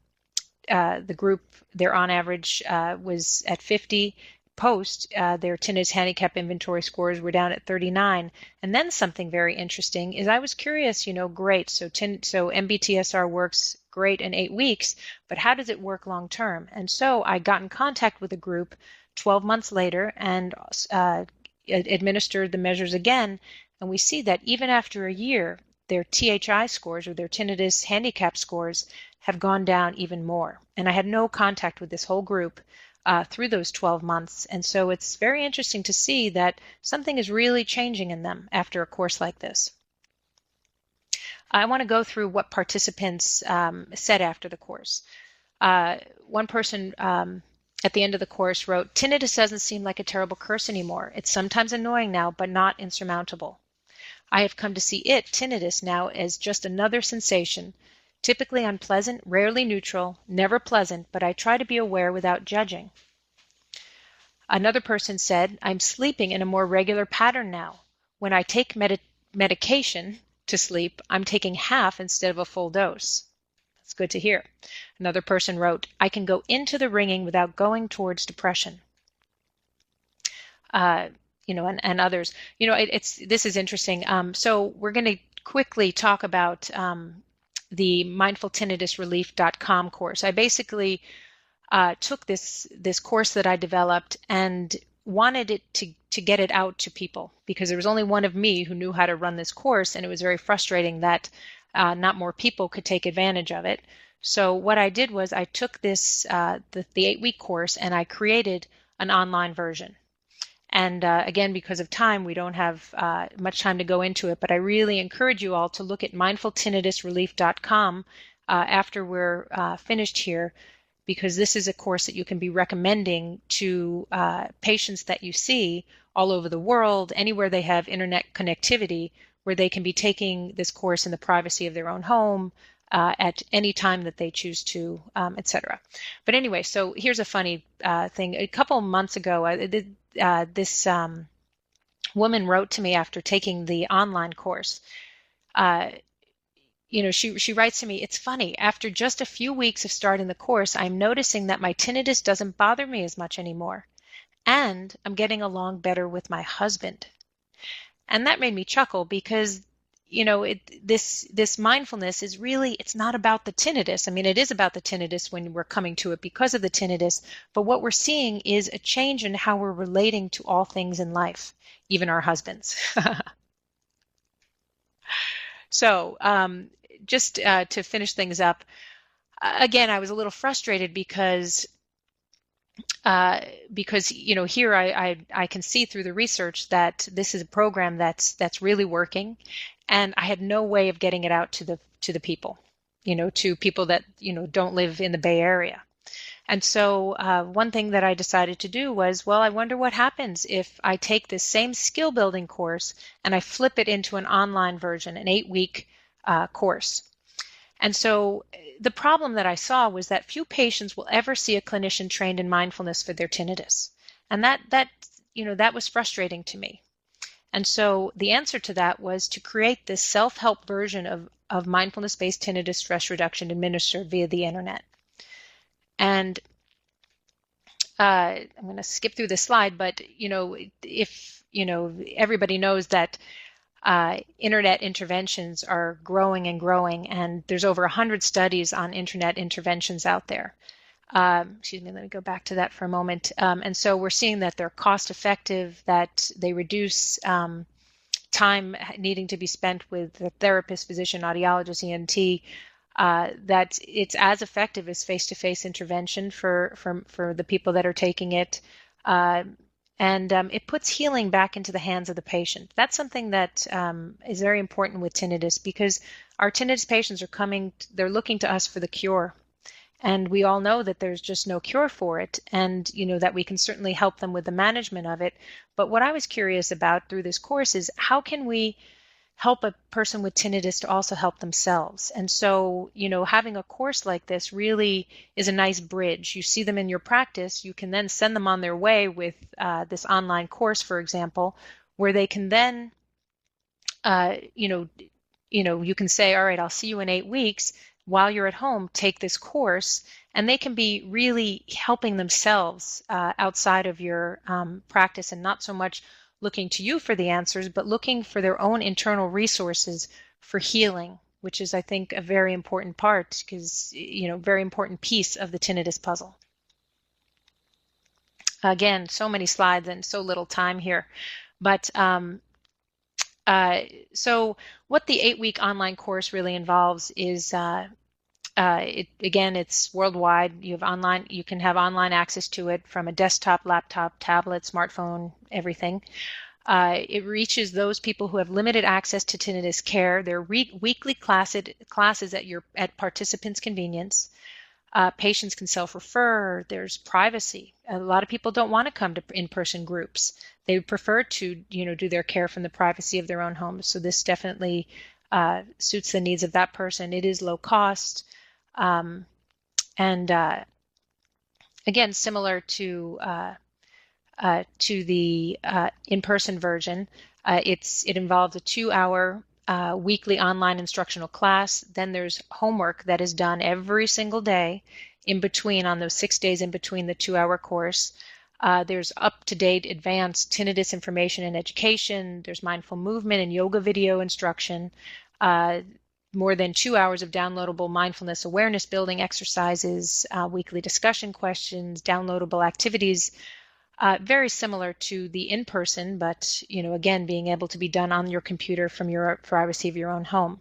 group, their on average was at 50. Post, their tinnitus handicap inventory scores were down at 39. And then something very interesting is I was curious, great, so MBTSR works great in 8 weeks, but how does it work long term? And so I got in contact with a group 12 months later and administered the measures again, and we see that even after a year, their THI scores, or their tinnitus handicap scores, have gone down even more. And I had no contact with this whole group through those 12 months. And so it's very interesting to see that something is really changing in them after a course like this. I want to go through what participants said after the course. One person at the end of the course wrote, "Tinnitus doesn't seem like a terrible curse anymore. It's sometimes annoying now, but not insurmountable. I have come to see tinnitus, now as just another sensation, typically unpleasant, rarely neutral, never pleasant, but I try to be aware without judging." Another person said, "I'm sleeping in a more regular pattern now. When I take medication to sleep, I'm taking half instead of a full dose." That's good to hear. Another person wrote, "I can go into the ringing without going towards depression." And others. This is interesting. So we're going to quickly talk about the mindfultinnitusrelief.com course. I basically took this course that I developed and wanted it to get it out to people, because there was only one of me who knew how to run this course, and it was very frustrating that not more people could take advantage of it. So what I did was I took this the 8-week course, and I created an online version. And again, because of time, we don't have much time to go into it, but I really encourage you all to look at mindfultinnitusrelief.com after we're finished here, because this is a course that you can be recommending to patients that you see all over the world, anywhere they have internet connectivity, where they can be taking this course in the privacy of their own home at any time that they choose to, etc. But anyway, so here's a funny thing. A couple months ago, this woman wrote to me after taking the online course. She writes to me, "It's funny, after just a few weeks of starting the course, I'm noticing that my tinnitus doesn't bother me as much anymore, and I'm getting along better with my husband." And that made me chuckle, because this mindfulness is really, it's not about the tinnitus. I mean, it is about the tinnitus when we're coming to it because of the tinnitus, but what we're seeing is a change in how we're relating to all things in life, even our husbands. So just to finish things up, again, I was a little frustrated because here I can see through the research that this is a program that's really working, and I had no way of getting it out to the people, to people that don't live in the Bay Area. And so one thing that I decided to do was, well, I wonder what happens if I take this same skill building course and I flip it into an online version, an 8-week course. And so the problem that I saw was that few patients will ever see a clinician trained in mindfulness for their tinnitus. And that was frustrating to me. And so the answer to that was to create this self-help version of mindfulness-based tinnitus stress reduction administered via the internet. And I'm going to skip through this slide, but if everybody knows that internet interventions are growing and growing, and there's over 100 studies on internet interventions out there. Excuse me, let me go back to that for a moment. And so we're seeing that they're cost effective, that they reduce time needing to be spent with the therapist, physician, audiologist, ENT, that it's as effective as face-to-face intervention for the people that are taking it. And it puts healing back into the hands of the patient. That's something that is very important with tinnitus, because our tinnitus patients they're looking to us for the cure. And we all know that there's just no cure for it, and that we can certainly help them with the management of it. But what I was curious about through this course is, how can we help a person with tinnitus to also help themselves? And so, having a course like this really is a nice bridge. You see them in your practice, you can then send them on their way with this online course, for example, where they can then, you can say, all right, I'll see you in 8 weeks. While you're at home, take this course, and they can be really helping themselves outside of your practice, and not so much looking to you for the answers, but looking for their own internal resources for healing, which is, I think, a very important part, because, very important piece of the tinnitus puzzle. Again, so many slides and so little time here. But so what the 8-week online course really involves is, again, it's worldwide. You can have online access to it from a desktop, laptop, tablet, smartphone, everything. It reaches those people who have limited access to tinnitus care. There are weekly classes at participants' convenience. Patients can self-refer. There's privacy. A lot of people don't want to come to in-person groups. They prefer to, do their care from the privacy of their own homes. So this definitely suits the needs of that person. It is low cost. And again, similar to the in-person version, it involves a 2-hour weekly online instructional class. Then there's homework that is done every single day in between, on those 6 days in between the 2-hour course. There's up-to-date advanced tinnitus information and education. There's mindful movement and yoga video instruction. More than 2 hours of downloadable mindfulness awareness building exercises, weekly discussion questions, downloadable activities, very similar to the in-person, but again, being able to be done on your computer from your privacy of your own home.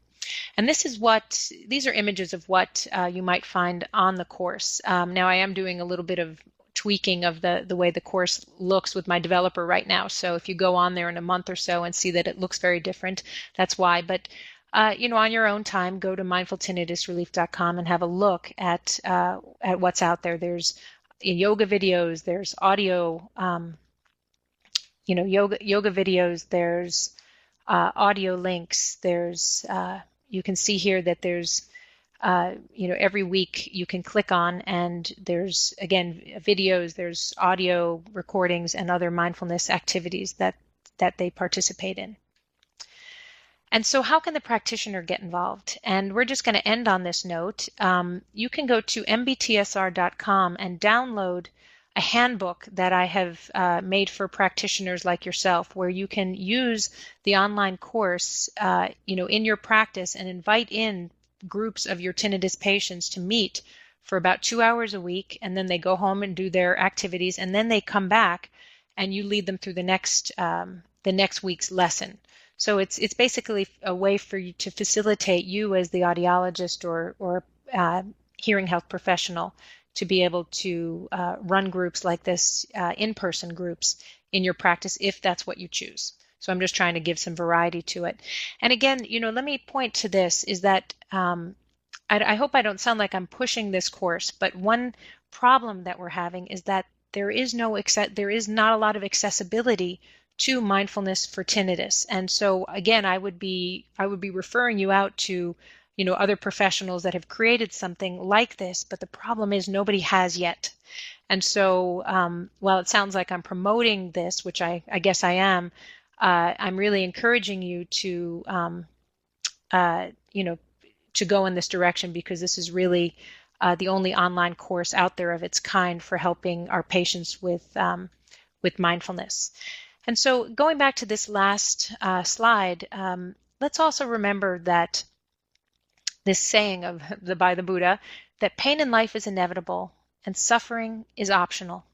And these are images of what you might find on the course. Now I am doing a little bit of tweaking of the way the course looks with my developer right now. So if you go on there in a month or so and see that it looks very different, that's why. But on your own time, go to mindfultinnitusrelief.com and have a look at what's out there. There's yoga videos, there's audio, yoga videos, there's audio links, there's you can see here that there's every week you can click on, and there's again videos, there's audio recordings and other mindfulness activities that they participate in. And so how can the practitioner get involved? And we're just going to end on this note. You can go to mbtsr.com and download a handbook that I have made for practitioners like yourself, where you can use the online course in your practice and invite in groups of your tinnitus patients to meet for about 2 hours a week, and then they go home and do their activities, and then they come back and you lead them through the next week's lesson. So it's basically a way for you to facilitate you as the audiologist or hearing health professional to be able to run groups like this, in-person groups in your practice, if that's what you choose. So I'm just trying to give some variety to it. And again, let me point to this, is that I hope I don't sound like I'm pushing this course, but one problem that we're having is that there is not a lot of accessibility to mindfulness for tinnitus. And so again, I would be referring you out to other professionals that have created something like this, but the problem is nobody has yet. And so while it sounds like I'm promoting this, which I guess I am, I'm really encouraging you to to go in this direction, because this is really the only online course out there of its kind for helping our patients with mindfulness. And so going back to this last slide, let's also remember that this saying by the Buddha, that pain in life is inevitable and suffering is optional.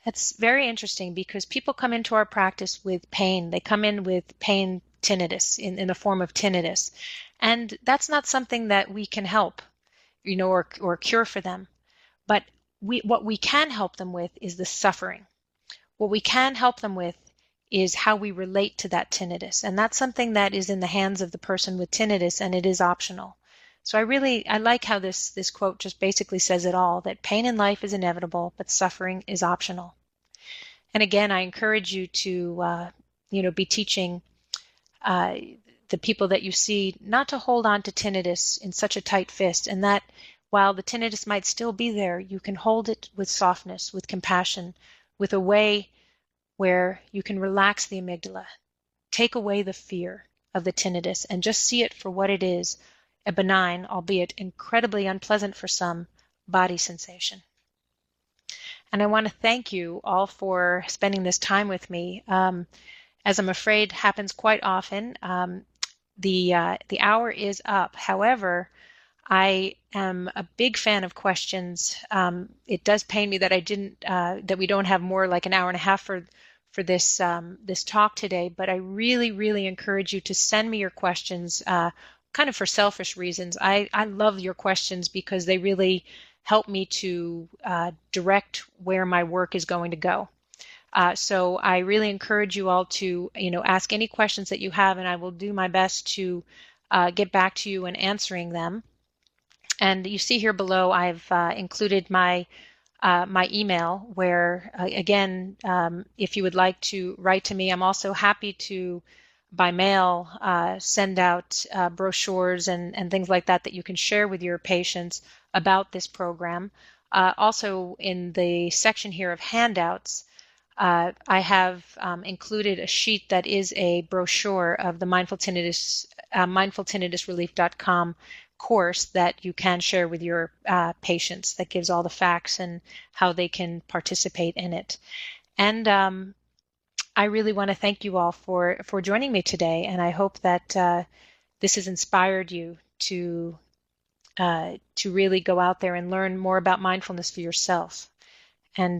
That's very interesting, because people come into our practice with pain. They come in with pain tinnitus in the form of tinnitus. And that's not something that we can help, or cure for them. But what we can help them with is the suffering. What we can help them with is how we relate to that tinnitus. And that's something that is in the hands of the person with tinnitus, and it is optional. So I like how this quote just basically says it all, that pain in life is inevitable, but suffering is optional. And again, I encourage you to be teaching the people that you see not to hold on to tinnitus in such a tight fist, and that while the tinnitus might still be there, you can hold it with softness, with compassion, with a way where you can relax the amygdala, take away the fear of the tinnitus, and just see it for what it is, a benign, albeit incredibly unpleasant for some, body sensation. And I want to thank you all for spending this time with me. As I'm afraid happens quite often, the hour is up. However, I am a big fan of questions. It does pain me that that we don't have more like an hour and a half for this this talk today, but I really, really encourage you to send me your questions, kind of for selfish reasons. I love your questions because they really help me to direct where my work is going to go. So I really encourage you all to ask any questions that you have, and I will do my best to get back to you in answering them. And you see here below, I've included my email, where again, if you would like to write to me, I'm also happy to, by mail, send out brochures and things like that you can share with your patients about this program. Also, in the section here of handouts, I have included a sheet that is a brochure of the mindfultinnitusrelief.com course that you can share with your patients, that gives all the facts and how they can participate in it. And I really want to thank you all for joining me today, and I hope that this has inspired you to really go out there and learn more about mindfulness for yourself. And